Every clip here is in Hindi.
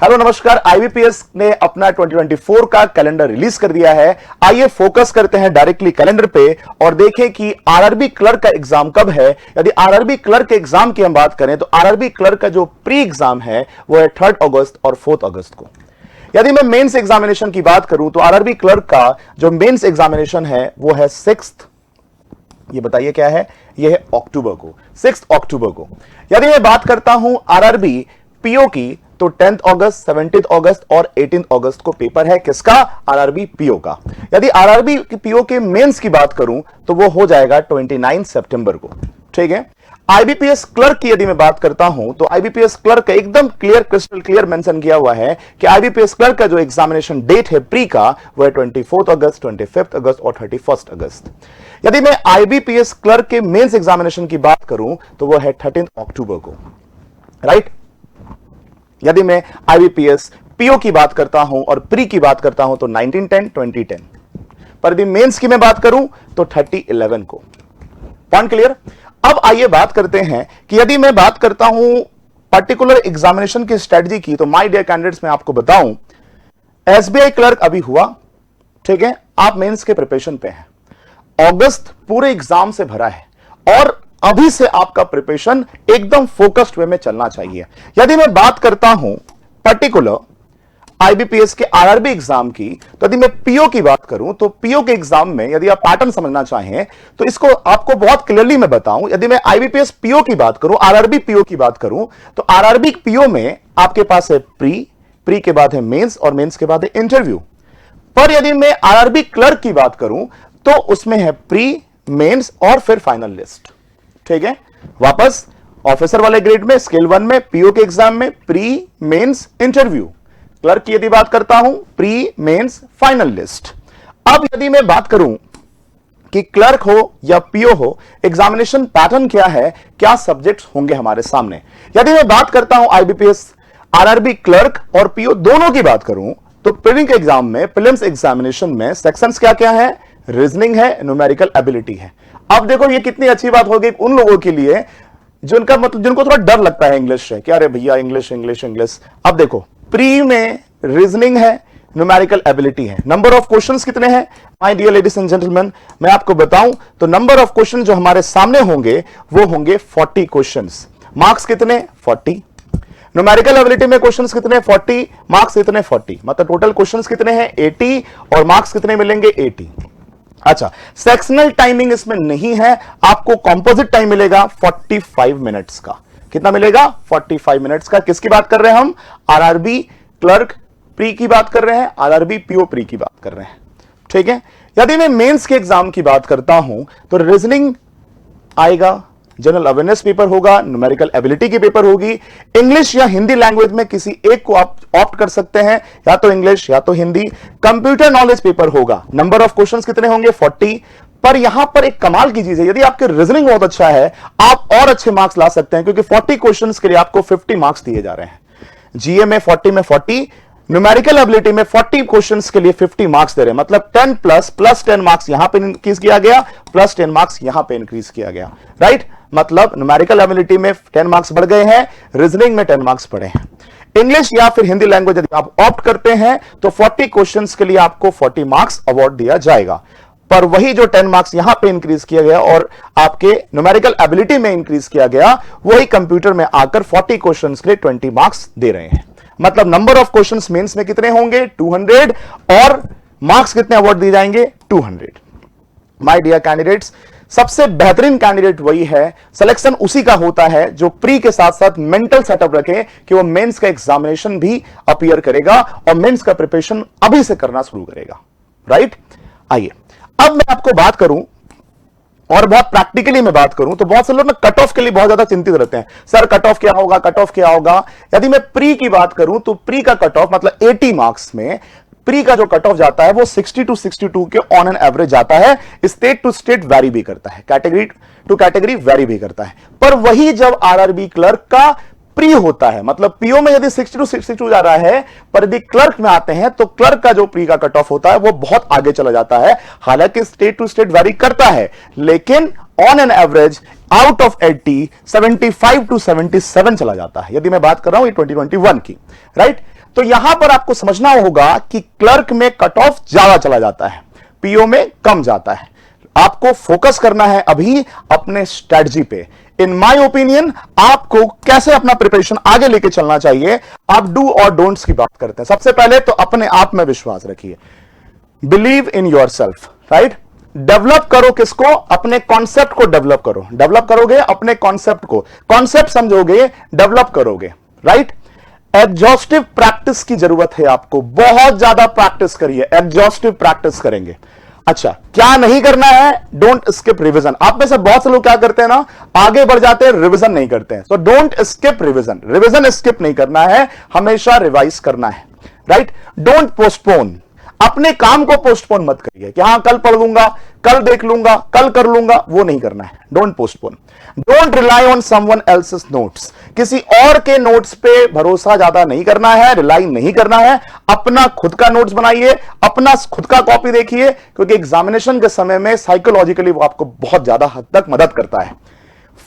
हेलो नमस्कार। आईबीपीएस ने अपना 2024 का कैलेंडर रिलीज कर दिया है। आइए फोकस करते हैं डायरेक्टली कैलेंडर पे और देखें कि आरआरबी क्लर्क का एग्जाम कब है। यदि आरआरबी क्लर्क के एग्जाम की हम बात करें तो आरआरबी क्लर्क का जो प्री एग्जाम है वो है 3 अगस्त और 4 अगस्त को। यदि मैं मेंस एग्जामिनेशन की बात करूं तो आरआरबी क्लर्क का जो मेंस एग्जामिनेशन है वो है 6th, ये बताइए क्या है, ये है अक्टूबर को, 6 अक्टूबर को। यदि मैं बात करता हूं आरआरबी पीओ की तो 10 अगस्त, 17 अगस्त और 18 अगस्त को पेपर है। किसका? आरआरबी पीओ का। यदि आरआरबी पीओ के मेंस की बात करूं तो वो हो जाएगा 29 सितंबर को। ठीक है। आईबीपीएस क्लर्क की यदि मैं बात करता हूं तो आईबीपीएस क्लर्क का एकदम क्लियर, क्रिस्टल क्लियर मेंशन किया हुआ है कि आईबीपीएस क्लर्क का जो एग्जामिनेशन डेट है प्री का वो है 24 अगस्त, 25 अगस्त और 31 अगस्त। यदि मैं आईबीपीएस क्लर्क के मेंस एग्जामिनेशन की बात करूं तो वो है 13 अक्टूबर को, राइट। यदि मैं आईबीपीएस पीओ की बात करता हूं और प्री की बात करता हूं तो 1910, 2010, पर यदि मेंस की मैं बात करूं तो 30/11 को। Point clear. अब आइए बात करते हैं कि यदि मैं बात करता हूं पर्टिकुलर एग्जामिनेशन की स्ट्रेटजी की तो माय डियर कैंडिडेट्स मैं आपको बताऊं, एसबीआई क्लर्क अभी हुआ, ठीक है, आप मेंस के प्रिपरेशन पे हैं। अगस्त पूरे एग्जाम से भरा है और अभी से आपका प्रिपरेशन एकदम फोकस्ड वे में चलना चाहिए। यदि मैं बात करता हूं पर्टिकुलर आईबीपीएस के आरआरबी एग्जाम की तो यदि मैं पीओ की बात करूं तो पीओ के एग्जाम में यदि आप पैटर्न समझना चाहें तो इसको आपको बहुत क्लियरली मैं बताऊं। यदि मैं आईबीपीएस पीओ की बात करूं, आरआरबी पीओ की बात करूं तो आरआरबी पीओ में आपके पास है प्री के बाद है मेंस और मेंस के बाद है इंटरव्यू। पर यदि मैं आरआरबी क्लर्क की बात करूं तो उसमें है प्री, मेंस और फिर फाइनल लिस्ट। ठीक है। वापस ऑफिसर वाले ग्रेड में स्केल 1 में पीओ के एग्जाम में प्री, मेंस, इंटरव्यू। क्लर्क की यदि बात करता हूं प्री, मेंस, फाइनल लिस्ट। अब यदि मैं बात करूं कि क्लर्क हो या पीओ हो, एग्जामिनेशन पैटर्न क्या है, क्या सब्जेक्ट्स होंगे हमारे सामने। यदि मैं बात करता हूं आईबीपीएस आरआरबी क्लर्क और पीओ दोनों की बात करूं तो प्रीलिम्स के एग्जाम में, प्रीलिम्स एग्जामिनेशन में सेक्शंस क्या क्या है, रीजनिंग है, न्यूमेरिकल एबिलिटी है। अब देखो ये कितनी अच्छी बात होगी उन लोगों के लिए जिनका मतलब जिनको थोड़ा डर लगता है इंग्लिश से कि अरे भैया इंग्लिश इंग्लिश इंग्लिश। अब देखो प्री में रीजनिंग है, न्यूमेरिकल एबिलिटी है। नंबर ऑफ क्वेश्चंस कितने हैं my dear ladies and gentleman, मैं आपको बताऊं तो नंबर ऑफ क्वेश्चन जो हमारे सामने होंगे वो होंगे 40 क्वेश्चंस। मार्क्स कितने? 40। न्यूमेरिकल एबिलिटी में क्वेश्चंस कितने? 40, मार्क्स कितने? 40। मतलब टोटल क्वेश्चंस कितने हैं? 80 और मार्क्स कितने मिलेंगे? 80। अच्छा, सेक्शनल टाइमिंग इसमें नहीं है, आपको कंपोजिट टाइम मिलेगा 45 मिनट्स का। कितना मिलेगा? 45 मिनट्स का। किसकी बात कर रहे हैं हम? आरआरबी क्लर्क प्री की बात कर रहे हैं, आरआरबी पीओ प्री की बात कर रहे हैं। ठीक है। यदि मैं मेंस के एग्जाम की बात करता हूं तो रीजनिंग आएगा, जनरल अवेयरनेस पेपर होगा, न्यूमेरिकल एबिलिटी की पेपर होगी, इंग्लिश या हिंदी लैंग्वेज में किसी एक को आप ऑप्ट कर सकते हैं, या तो इंग्लिश या तो हिंदी। कंप्यूटर नॉलेज पेपर होगा। नंबर ऑफ क्वेश्चंस कितने होंगे? 40। पर यहां पर एक कमाल की चीज है, यदि आपके रीजनिंग बहुत अच्छा है आप और अच्छे मार्क्स ला सकते हैं क्योंकि 40 क्वेश्चंस के लिए आपको 50 मार्क्स दिए जा रहे हैं। जीए में 40 में 40, न्यूमेरिकल एबिलिटी में 40 क्वेश्चंस के लिए 50 मार्क्स दे रहे हैं। मतलब 10 प्लस 10 मार्क्स यहां पे इंक्रीज किया गया, प्लस 10 मार्क्स यहां पे इंक्रीज किया गया, राइट। मतलब न्यूमेरिकल एबिलिटी में 10 मार्क्स बढ़ गए हैं, रीजनिंग में 10 मार्क्स बढ़े हैं। इंग्लिश या फिर हिंदी लैंग्वेज यदि आप ऑप्ट करते हैं तो 40 क्वेश्चंस के लिए आपको 40 मार्क्स अवार्ड दिया जाएगा। पर वही जो 10 मार्क्स यहां पे इंक्रीज किया गया और आपके न्यूमेरिकल एबिलिटी में इंक्रीज किया गया, वही कंप्यूटर में आकर 40 क्वेश्चंस के लिए 20 मार्क्स दे रहे हैं। मतलब नंबर ऑफ क्वेश्चंस मेंस में कितने होंगे? 200 और मार्क्स कितने अवार्ड दिए जाएंगे? 200। माय डियर कैंडिडेट्स, सबसे बेहतरीन कैंडिडेट वही है, सिलेक्शन उसी का होता है जो प्री के साथ साथ मेंटल सेटअप रखे कि वो मेंस का एग्जामिनेशन भी अपीयर करेगा और मेंस का प्रिपरेशन अभी से करना शुरू करेगा, राइट। आइए अब मैं आपको बात करूं और बहुत प्रैक्टिकली मैं बात करूं तो बहुत से लोग ना कट ऑफ के लिए बहुत ज्यादा चिंतित रहते हैं, सर कट ऑफ क्या होगा, कट ऑफ क्या होगा। यदि मैं प्री की बात करूं तो प्री का कट ऑफ मतलब 80 मार्क्स में प्री का जो कट ऑफ जाता है वो 60 to 62 के ऑन एन एवरेज जाता है। स्टेट टू स्टेट वेरी भी करता है, कैटेगरी टू कैटेगरी वेरी भी करता है। पर वही जब आरआरबी क्लर्क का प्री होता है, मतलब पीओ में यदि 60 to 62 जा रहा है, पर यदि क्लर्क में आते हैं तो क्लर्क का जो प्री का कट ऑफ होता है वो बहुत आगे चला जाता है। हालांकि स्टेट टू स्टेट वेरी करता है लेकिन on an average out of 80 75 to 77 चला जाता है। यदि मैं बात कर रहा हूं 2021 की, राइट। तो यहां पर आपको समझना होगा कि क्लर्क में कट ऑफ ज्यादा चला जाता है, पीओ में कम जाता है। आपको फोकस करना है अभी अपने स्ट्रेटजी पे। इन माय ओपिनियन आपको कैसे अपना प्रिपरेशन आगे लेके चलना चाहिए, आप डू और डोंट्स की बात करते हैं। सबसे पहले तो अपने आप में विश्वास रखिए, believe in your self, right. Develop करो किसको? अपने कॉन्सेप्ट को डेवलप करो। डेवलप करोगे अपने कॉन्सेप्ट को, कॉन्सेप्ट समझोगे, डेवलप करोगे, राइट। एग्जॉस्टिव प्रैक्टिस की जरूरत है आपको, बहुत ज्यादा प्रैक्टिस करिए, एग्जॉस्टिव प्रैक्टिस करेंगे। अच्छा, क्या नहीं करना है? Don't skip revision. आप में से बहुत से लोग क्या करते हैं ना, आगे बढ़ जाते हैं, रिवीजन नहीं करते हैं। So don't skip revision, revision skip नहीं करना है, हमेशा रिवाइज करना है, राइट। डोंट पोस्टपोन, अपने काम को पोस्टपोन मत करिए कि हां कल पढ़ लूंगा, कल देख लूंगा, कल कर लूंगा, वो नहीं करना है। Don't postpone. Don't rely on someone else's notes, किसी और के नोट्स पे भरोसा ज्यादा नहीं करना है, रिलाई नहीं करना है। अपना खुद का नोट्स बनाइए, अपना खुद का कॉपी देखिए, क्योंकि एग्जामिनेशन के समय में साइकोलॉजिकली वो आपको बहुत ज्यादा हद तक मदद करता है।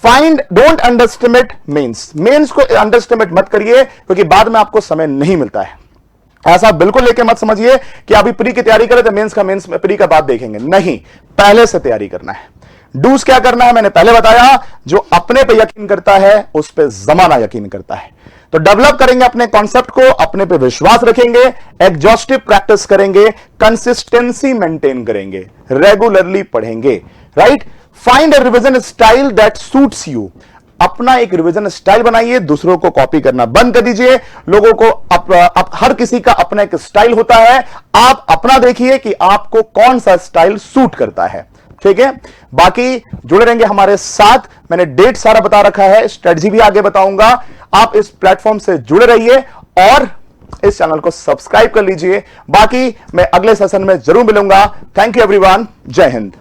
Find, don't underestimate mains, mains को अंडरस्टिमेट मत करिए, क्योंकि बाद में आपको समय नहीं मिलता है। ऐसा बिल्कुल लेके मत समझिए कि अभी प्री की तैयारी करें तो मेंस का मेंस प्री का बाद देखेंगे, नहीं, पहले से तैयारी करना है। डूज क्या करना है मैंने पहले बताया, जो अपने पे यकीन करता है उस पे जमाना यकीन करता है। तो डेवलप करेंगे अपने कॉन्सेप्ट को, अपने पे विश्वास रखेंगे, एग्जॉस्टिव प्रैक्टिस करेंगे, कंसिस्टेंसी मेंटेन करेंगे, रेगुलरली पढ़ेंगे, right. Find a revision style that suits you, अपना एक रिवीजन स्टाइल बनाइए, दूसरों को कॉपी करना बंद कर दीजिए। लोगों को हर किसी का अपना एक स्टाइल होता है, आप अपना देखिए कि आपको कौन सा स्टाइल सूट करता है, ठीक है। बाकी जुड़े रहेंगे हमारे साथ, मैंने डेट सारा बता रखा है, स्ट्रेटजी भी आगे बताऊंगा। आप इस प्लेटफॉर्म से जुड़े रहिए और इस चैनल को सब्सक्राइब कर लीजिए। बाकी मैं अगले सेशन में जरूर मिलूंगा। थैंक यू एवरीवन, जय हिंद।